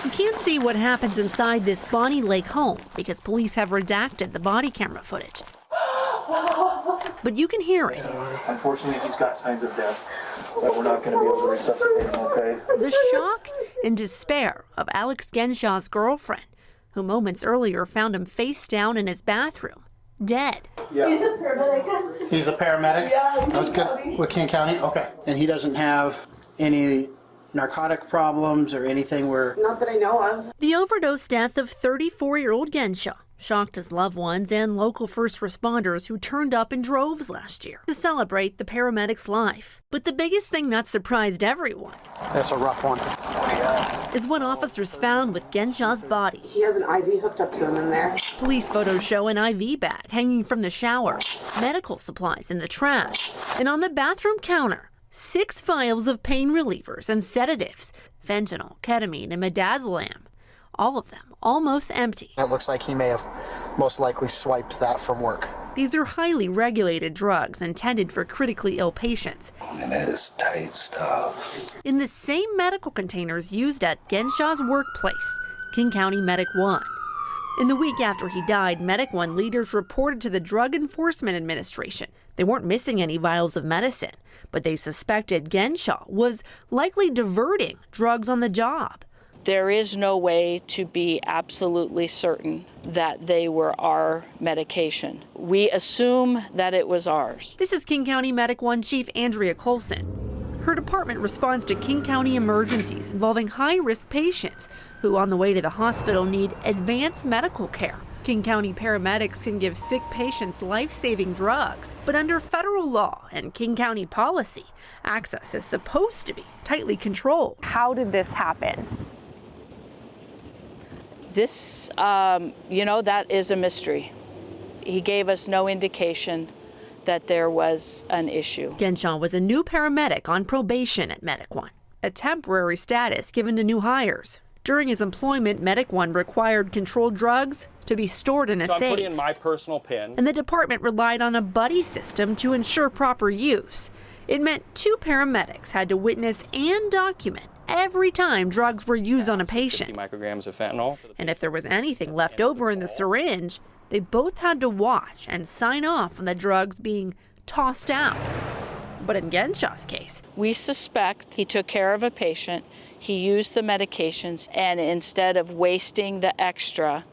You can't see what happens inside this Bonnie Lake home because police have redacted the body camera footage. But you can hear it. Unfortunately, he's got signs of death, but we're not going to be able to resuscitate him, okay? The shock and despair of Alex Genshaw's girlfriend, who moments earlier found him face down in his bathroom, dead. Yeah. He's a paramedic. He's a paramedic? Yeah, That's good. With King County? Okay. And he doesn't have any narcotic problems or anything where... Not that I know of. The overdose death of 34-year-old Genshaw shocked his loved ones and local first responders who turned up in droves last year to celebrate the paramedic's life. But the biggest thing that surprised everyone, That's a rough one. is what officers found with Genshaw's body. He has an IV hooked up to him in there. Police photos show an IV bag hanging from the shower, medical supplies in the trash, and on the bathroom counter, 6 vials of pain relievers and sedatives, fentanyl, ketamine, and midazolam. All of them almost empty. It looks like he may have most likely swiped that from work. These are highly regulated drugs intended for critically ill patients. And that is tight stuff. In the same medical containers used at Genshaw's workplace, King County Medic 1. In the week after he died, Medic 1 leaders reported to the Drug Enforcement Administration they weren't missing any vials of medicine, but they suspected Genshaw was likely diverting drugs on the job. There is no way to be absolutely certain that they were our medication. We assume that it was ours. This is King County Medic 1 Chief Andrea Colson. Her department responds to King County emergencies involving high-risk patients who, on the way to the hospital, need advanced medical care. King County paramedics can give sick patients life-saving drugs, but under federal law and King County policy, access is supposed to be tightly controlled. How did this happen? This, that is a mystery. He gave us no indication that there was an issue. Genshaw was a new paramedic on probation at Medic 1, a temporary status given to new hires. During his employment, Medic 1 required controlled drugs to be stored in a safe. I'm putting in my personal PIN. And the department relied on a buddy system to ensure proper use. It meant 2 paramedics had to witness and document every time drugs were used on a patient. 50 micrograms of fentanyl. And if there was anything left over in the syringe, they both had to watch and sign off on the drugs being tossed out. But in Genshaw's case, we suspect he took care of a patient, he used the medications, and instead of wasting the extra,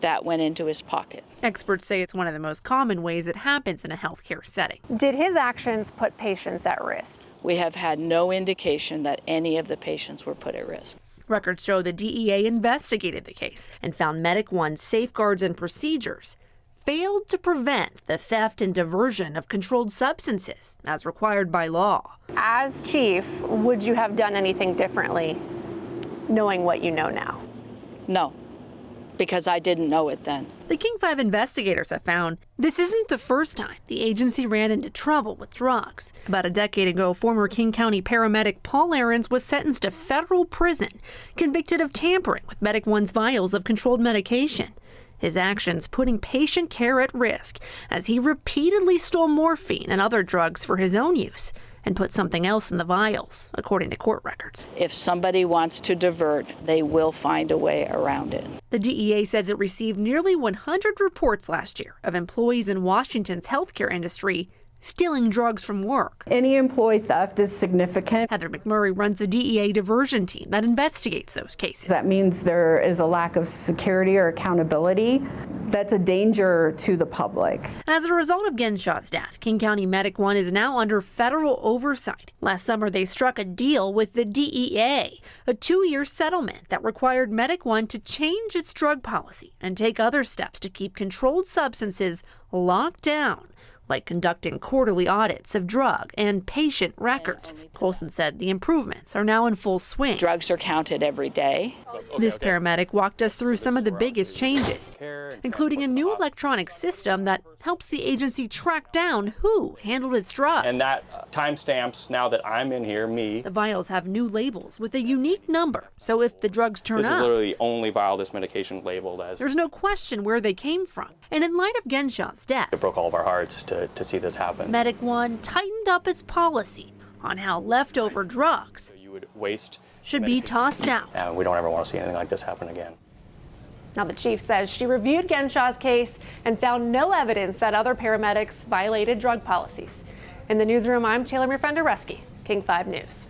that went into his pocket. Experts say it's one of the most common ways it happens in a healthcare setting. Did his actions put patients at risk? We have had no indication that any of the patients were put at risk. Records show the DEA investigated the case and found Medic 1's safeguards and procedures failed to prevent the theft and diversion of controlled substances as required by law. As chief, would you have done anything differently, knowing what you know now? No, because I didn't know it then. The King 5 investigators have found this isn't the first time the agency ran into trouble with drugs. About a decade ago, former King County paramedic Paul Ahrens was sentenced to federal prison, convicted of tampering with Medic 1's vials of controlled medication. His actions putting patient care at risk as he repeatedly stole morphine and other drugs for his own use and put something else in the vials, according to court records. If somebody wants to divert, they will find a way around it. The DEA says it received nearly 100 reports last year of employees in Washington's healthcare industry stealing drugs from work. Any employee theft is significant. Heather McMurray runs the DEA diversion team that investigates those cases. That means there is a lack of security or accountability. That's a danger to the public. As a result of Genshaw's death, King County Medic 1 is now under federal oversight. Last summer, they struck a deal with the DEA, a 2-year settlement that required Medic 1 to change its drug policy and take other steps to keep controlled substances locked down, like conducting quarterly audits of drug and patient records. Colson said the improvements are now in full swing. Drugs are counted every day. This paramedic walked us through some of the biggest changes, including a new electronic system that helps the agency track down who handled its drugs. And that timestamps now that I'm in here, me. The vials have new labels with a unique number, so if the drugs turn up, This is literally the only vial this medication labeled as. there's no question where they came from. And in light of Genshaw's death, It broke all of our hearts to see this happen. Medic 1 tightened up its policy on how leftover drugs You would waste should be tossed out. And we don't ever want to see anything like this happen again. Now, the chief says she reviewed Genshaw's case and found no evidence that other paramedics violated drug policies. In the newsroom, I'm Taylor Mirfendereski, King 5 News.